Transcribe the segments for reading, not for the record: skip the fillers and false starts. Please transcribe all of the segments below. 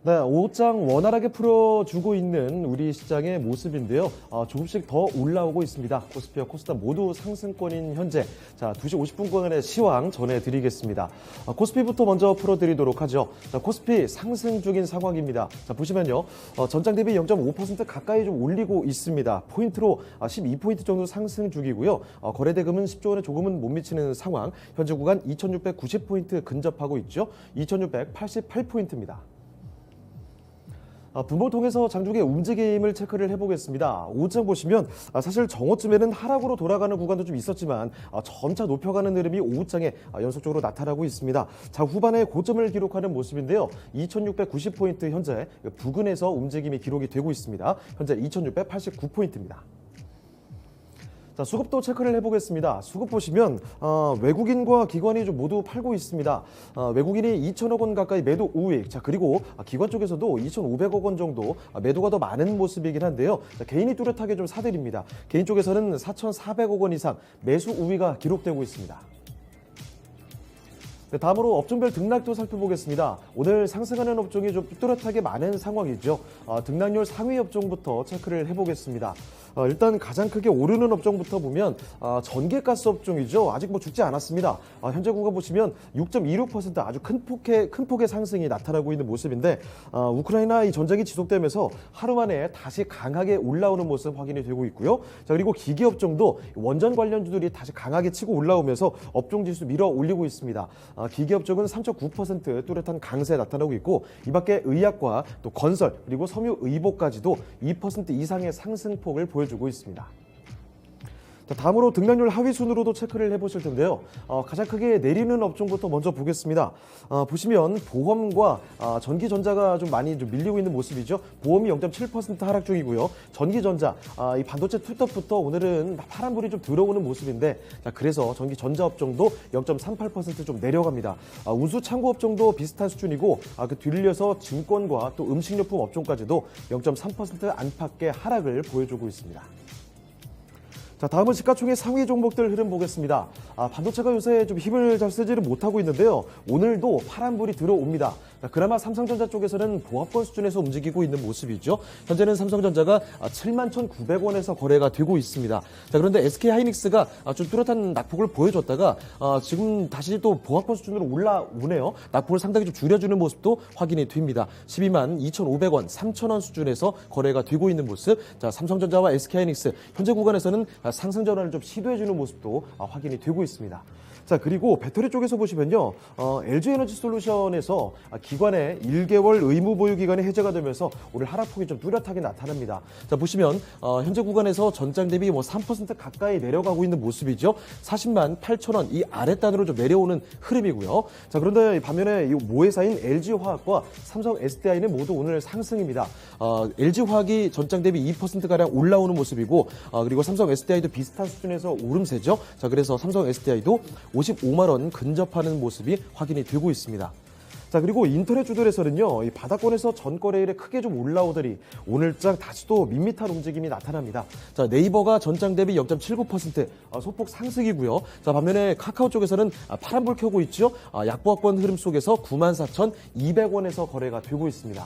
네, 옷장 원활하게 풀어주고 있는 우리 시장의 모습인데요. 조금씩 더 올라오고 있습니다. 코스피와 코스닥 모두 상승권인 현재. 자, 2시 50분권의 시황 전해드리겠습니다. 코스피부터 먼저 풀어드리도록 하죠. 자, 코스피 상승 중인 상황입니다. 자, 보시면요. 전장 대비 0.5% 가까이 좀 올리고 있습니다. 포인트로 12포인트 정도 상승 중이고요. 거래대금은 10조 원에 조금은 못 미치는 상황. 현재 구간 2690포인트 근접하고 있죠. 2688포인트입니다. 분봉을 통해서 장중의 움직임을 체크를 해보겠습니다. 오후장 보시면 사실 정오쯤에는 하락으로 돌아가는 구간도 좀 있었지만 점차 높여가는 흐름이 오후장에 연속적으로 나타나고 있습니다. 자, 후반에 고점을 기록하는 모습인데요. 2690포인트 현재 부근에서 움직임이 기록이 되고 있습니다. 현재 2689포인트입니다. 자, 수급도 체크를 해보겠습니다. 수급 보시면 외국인과 기관이 좀 모두 팔고 있습니다. 외국인이 2천억 원 가까이 매도 우익. 자, 그리고 기관 쪽에서도 2,500억 원 정도 매도가 더 많은 모습이긴 한데요. 자, 개인이 뚜렷하게 좀 사들입니다. 개인 쪽에서는 4,400억 원 이상 매수 우위가 기록되고 있습니다. 네, 다음으로 업종별 등락도 살펴보겠습니다. 오늘 상승하는 업종이 좀 뚜렷하게 많은 상황이죠. 등락률 상위 업종부터 체크를 해보겠습니다. 일단 가장 크게 오르는 업종부터 보면 전기가스 업종이죠. 아직 뭐 죽지 않았습니다. 현재 구간 보시면 6.26% 아주 큰 폭의 상승이 나타나고 있는 모습인데 우크라이나 이 전쟁이 지속되면서 하루 만에 다시 강하게 올라오는 모습 확인이 되고 있고요. 자, 그리고 기계 업종도 원전 관련주들이 다시 강하게 치고 올라오면서 업종 지수 밀어 올리고 있습니다. 기계 업종은 3.9% 뚜렷한 강세 나타나고 있고 이 밖에 의약과 또 건설 그리고 섬유의복까지도 2% 이상의 상승폭을 보여주고 있습니다. 자, 다음으로 등락률 하위 순으로도 체크를 해보실 텐데요. 가장 크게 내리는 업종부터 먼저 보겠습니다. 보시면 보험과 전기전자가 좀 많이 좀 밀리고 있는 모습이죠. 보험이 0.7% 하락 중이고요. 전기전자, 이 반도체 툴떡부터 오늘은 파란불이 좀 들어오는 모습인데, 자, 그래서 전기전자 업종도 0.38% 좀 내려갑니다. 운수 창고 업종도 비슷한 수준이고, 그 뒤를려서 증권과 또 음식료품 업종까지도 0.3% 안팎의 하락을 보여주고 있습니다. 자, 다음은 시가총액 상위 종목들 흐름 보겠습니다. 반도체가 요새 좀 힘을 잘 쓰지를 못하고 있는데요. 오늘도 파란불이 들어옵니다. 자, 그나마 삼성전자 쪽에서는 보합권 수준에서 움직이고 있는 모습이죠. 현재는 삼성전자가 71,900원에서 거래가 되고 있습니다. 자, 그런데 SK하이닉스가 좀 뚜렷한 낙폭을 보여줬다가 지금 다시 또 보합권 수준으로 올라오네요. 낙폭을 상당히 좀 줄여주는 모습도 확인이 됩니다. 122,2,500원, 3,000원 수준에서 거래가 되고 있는 모습. 자, 삼성전자와 SK하이닉스 현재 구간에서는 상승 전환을 좀 시도해주는 모습도 확인이 되고 있습니다. 자, 그리고 배터리 쪽에서 보시면요. LG에너지솔루션에서 기관의 1개월 의무 보유 기간이 해제가 되면서 오늘 하락폭이 좀 뚜렷하게 나타납니다. 자, 보시면 현재 구간에서 전장 대비 3% 가까이 내려가고 있는 모습이죠. 40만 8천 원 이 아랫단으로 좀 내려오는 흐름이고요. 자, 그런데 반면에 이 모회사인 LG화학과 삼성 SDI는 모두 오늘 상승입니다. LG화학이 전장 대비 2%가량 올라오는 모습이고 그리고 삼성 SDI도 비슷한 수준에서 오름세죠. 자, 그래서 삼성 SDI도 55만 원 근접하는 모습이 확인이 되고 있습니다. 자, 그리고 인터넷 주들에서는요, 이 바닥권에서 전거래일에 크게 좀 올라오더니 오늘장 다시 또 밋밋한 움직임이 나타납니다. 자, 네이버가 전장 대비 0.79% 소폭 상승이고요. 자, 반면에 카카오 쪽에서는 파란불 켜고 있죠. 약보합권 흐름 속에서 94,200원에서 거래가 되고 있습니다.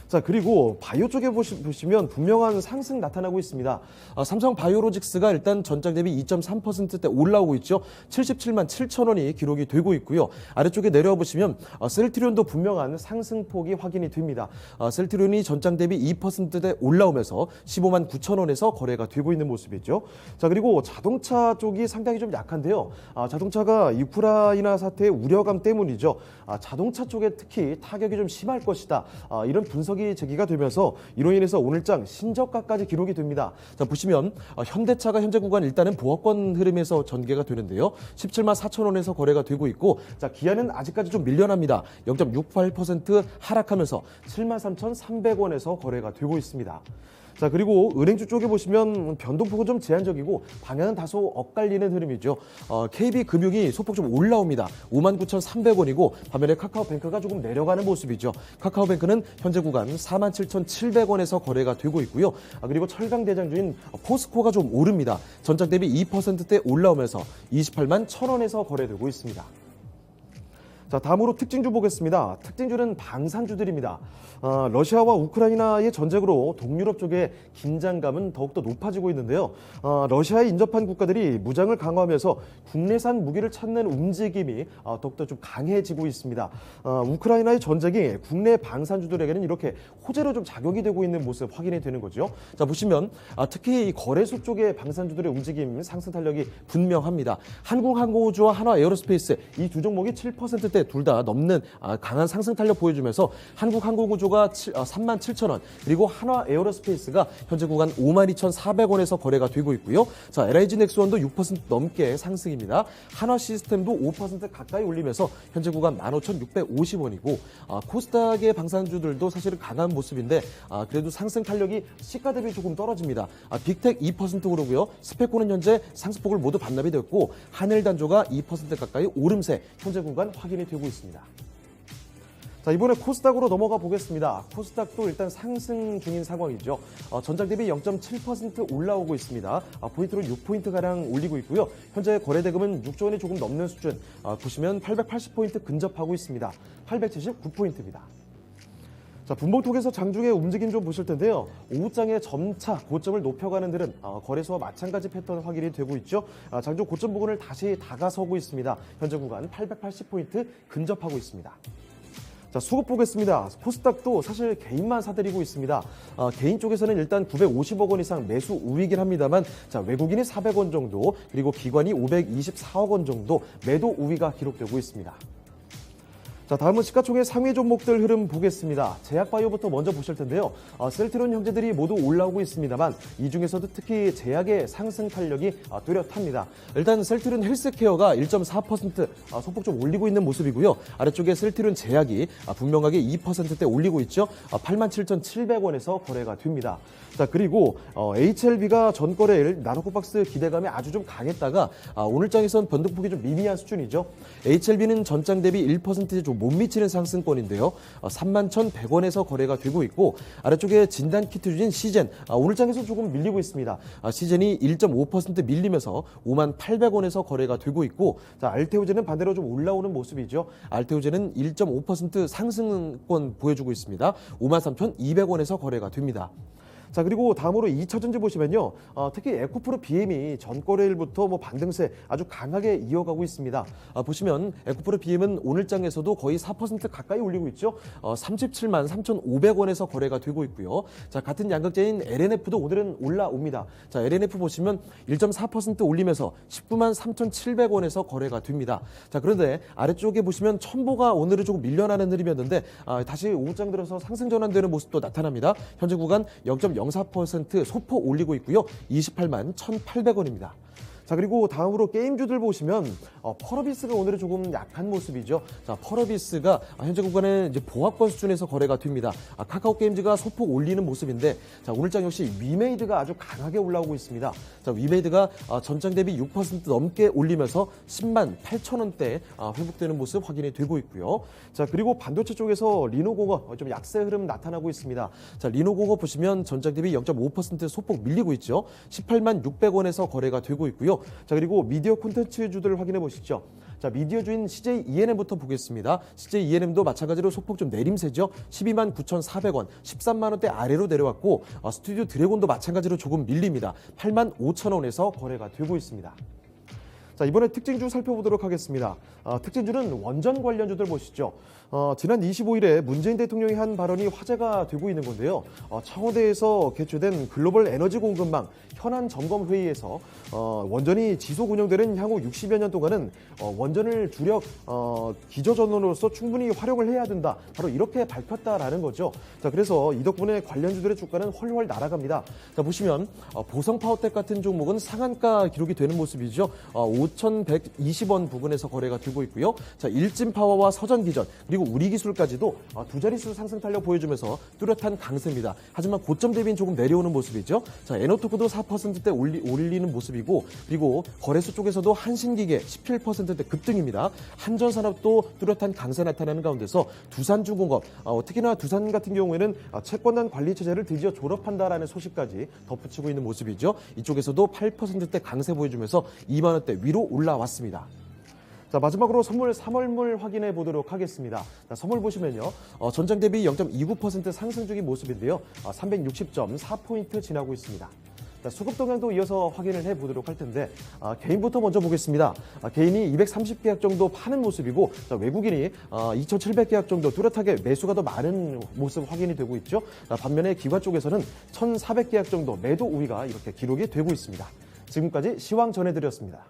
자, 그리고 바이오 쪽에 보시면 분명한 상승 나타나고 있습니다. 삼성 바이오로직스가 일단 전장 대비 2.3%대 올라오고 있죠. 77만 7천 원이 기록이 되고 있고요. 아래쪽에 내려와 보시면 셀트리온도 분명한 상승폭이 확인이 됩니다. 셀트리온이 전장 대비 2%대 올라오면서 15만 9천 원에서 거래가 되고 있는 모습이죠. 자, 그리고 자동차 쪽이 상당히 좀 약한데요. 자동차가 우크라이나 사태의 우려감 때문이죠. 자동차 쪽에 특히 타격이 좀 심할 것이다. 이런 분석이 제기가 되면서 이로 인해서 오늘장 신저가까지 기록이 됩니다. 자, 보시면 현대차가 현재 구간 일단은 보합권 흐름에서 전개가 되는데요. 17만 4천 원에서 거래가 되고 있고, 자, 기아는 아직까지 좀 밀려납니다. 0.68% 하락하면서 7만 3,300원에서 거래가 되고 있습니다. 자, 그리고 은행주 쪽에 보시면 변동폭은 좀 제한적이고 방향은 다소 엇갈리는 흐름이죠. KB금융이 소폭 좀 올라옵니다. 59,300원이고 반면에 카카오뱅크가 조금 내려가는 모습이죠. 카카오뱅크는 현재 구간 47,700원에서 거래가 되고 있고요. 그리고 철강대장주인 포스코가 좀 오릅니다. 전장 대비 2%대 올라오면서 28만 1,000원에서 거래되고 있습니다. 자, 다음으로 특징주 보겠습니다. 특징주는 방산주들입니다. 러시아와 우크라이나의 전쟁으로 동유럽 쪽의 긴장감은 더욱더 높아지고 있는데요. 러시아에 인접한 국가들이 무장을 강화하면서 국내산 무기를 찾는 움직임이 더욱더 좀 강해지고 있습니다. 우크라이나의 전쟁이 국내 방산주들에게는 이렇게 호재로 좀 작용이 되고 있는 모습 확인이 되는 거죠. 자, 보시면 특히 이 거래소 쪽의 방산주들의 움직임 상승 탄력이 분명합니다. 한국항공우주와 한화에어로스페이스 이 두 종목이 7%대 둘 다 넘는 강한 상승 탄력 보여주면서 한국항공우주가 37,000원 그리고 한화에어로스페이스가 현재 구간 52,400원에서 거래가 되고 있고요. 자, LIG넥스원도 6% 넘게 상승입니다. 한화시스템도 5% 가까이 올리면서 현재 구간 15,650원이고 코스닥의 방산주들도 사실은 강한 모습인데 그래도 상승 탄력이 시가 대비 조금 떨어집니다. 빅텍 2% 오르고요. 스페코는 현재 상승폭을 모두 반납이 됐고 하늘단조가 2% 가까이 오름세 현재 구간 확인이 되고 있습니다. 자, 이번에 코스닥으로 넘어가 보겠습니다. 코스닥도 일단 상승 중인 상황이죠. 전장 대비 0.7% 올라오고 있습니다. 포인트로 6포인트가량 올리고 있고요. 현재 거래대금은 6조 원이 조금 넘는 수준. 보시면 880포인트 근접하고 있습니다. 879포인트입니다. 자, 분봉톡에서 장중의 움직임 좀 보실 텐데요. 오후장에 점차 고점을 높여가는 들은 거래소와 마찬가지 패턴 확인이 되고 있죠. 장중 고점 부근을 다시 다가서고 있습니다. 현재 구간 880포인트 근접하고 있습니다. 자, 수급 보겠습니다. 코스닥도 사실 개인만 사들이고 있습니다. 개인 쪽에서는 일단 950억 원 이상 매수 우위긴 합니다만, 자, 외국인이 400원 정도, 그리고 기관이 524억 원 정도 매도 우위가 기록되고 있습니다. 자, 다음은 시가총액 상위 종목들 흐름 보겠습니다. 제약바이오부터 먼저 보실 텐데요. 셀트리온 형제들이 모두 올라오고 있습니다만 이 중에서도 특히 제약의 상승 탄력이 뚜렷합니다. 일단 셀트리온 헬스케어가 1.4% 소폭 좀 올리고 있는 모습이고요. 아래쪽에 셀트리온 제약이 분명하게 2%대 올리고 있죠. 87,700원에서 거래가 됩니다. 자, 그리고 HLB가 전거래일 나노코박스 기대감이 아주 좀 강했다가 오늘장에선 변동폭이 좀 미미한 수준이죠. HLB는 전장 대비 1% 좀 못 미치는 상승권인데요. 31,100원에서 거래가 되고 있고 아래쪽에 진단키트 주진 시젠 오늘장에서 조금 밀리고 있습니다. 시젠이 1.5% 밀리면서 58,800원에서 거래가 되고 있고 자, 알테오제는 반대로 좀 올라오는 모습이죠. 알테오제는 1.5% 상승권 보여주고 있습니다. 53,200원에서 거래가 됩니다. 자, 그리고 다음으로 2차전지 보시면요. 특히 에코프로 BM이 전거래일부터 반등세 아주 강하게 이어가고 있습니다. 보시면 에코프로 BM은 오늘장에서도 거의 4% 가까이 올리고 있죠. 37만 3,500원에서 거래가 되고 있고요. 자, 같은 양극재인 LNF도 오늘은 올라옵니다. 자, LNF 보시면 1.4% 올리면서 19만 3,700원에서 거래가 됩니다. 자, 그런데 아래쪽에 보시면 첨보가 오늘은 조금 밀려나는 흐름이었는데 다시 오후장 들어서 상승 전환되는 모습도 나타납니다. 현재 구간 0.04% 소폭 올리고 있고요. 28만 1,800원입니다. 자, 그리고 다음으로 게임주들 보시면 펄어비스가 오늘은 조금 약한 모습이죠. 자, 펄어비스가 현재 구간에 이제 보합권 수준에서 거래가 됩니다. 카카오 게임즈가 소폭 올리는 모습인데 자, 오늘장 역시 위메이드가 아주 강하게 올라오고 있습니다. 자, 위메이드가 전장 대비 6% 넘게 올리면서 10만 8천원대 회복되는 모습 확인이 되고 있고요. 자, 그리고 반도체 쪽에서 리노공업 좀 약세 흐름 나타나고 있습니다. 자, 리노공업 보시면 전장 대비 0.5% 소폭 밀리고 있죠. 18만 600원에서 거래가 되고 있고요. 자, 그리고 미디어 콘텐츠 주들을 확인해 보시죠. 자, 미디어 주인 CJ ENM부터 보겠습니다. CJ ENM도 마찬가지로 소폭 좀 내림세죠. 12만 9,400원, 13만 원대 아래로 내려왔고 스튜디오 드래곤도 마찬가지로 조금 밀립니다. 8만 5천 원에서 거래가 되고 있습니다. 자, 이번에 특징주 살펴보도록 하겠습니다. 특징주는 원전 관련주들 보시죠. 지난 25일에 문재인 대통령이 한 발언이 화제가 되고 있는 건데요. 청와대에서 개최된 글로벌 에너지 공급망 현안 점검 회의에서 원전이 지속 운영되는 향후 60여 년 동안은 원전을 주력 기저전원으로서 충분히 활용을 해야 된다. 바로 이렇게 밝혔다라는 거죠. 자, 그래서 이 덕분에 관련주들의 주가는 훨훨 날아갑니다. 자, 보시면 보성파워텍 같은 종목은 상한가 기록이 되는 모습이죠. 5,120원 부근에서 거래가 되고 있고요. 자, 일진파워와 서전기전 그리고 우리기술까지도 두 자릿수 상승 탄력 보여주면서 뚜렷한 강세입니다. 하지만 고점 대비는 조금 내려오는 모습이죠. 자, 에너토크도 4%대 올리는 모습이고 그리고 거래소 쪽에서도 한신기계 17%대 급등입니다. 한전산업도 뚜렷한 강세 나타나는 가운데서 두산중공업 특히나 두산 같은 경우에는 채권단 관리 체제를 드디어 졸업한다라는 소식까지 덧붙이고 있는 모습이죠. 이쪽에서도 8%대 강세 보여주면서 2만 원대 위로 올라왔습니다. 자, 마지막으로 선물 3월물 확인해 보도록 하겠습니다. 자, 선물 보시면요. 전장 대비 0.29% 상승 중인 모습인데요. 360.4포인트 지나고 있습니다. 자, 수급 동향도 이어서 확인을 해 보도록 할 텐데, 개인부터 먼저 보겠습니다. 개인이 230계약 정도 파는 모습이고, 자, 외국인이 2,700계약 정도 뚜렷하게 매수가 더 많은 모습 확인이 되고 있죠. 자, 반면에 기관 쪽에서는 1,400계약 정도 매도 우위가 이렇게 기록이 되고 있습니다. 지금까지 시황 전해드렸습니다.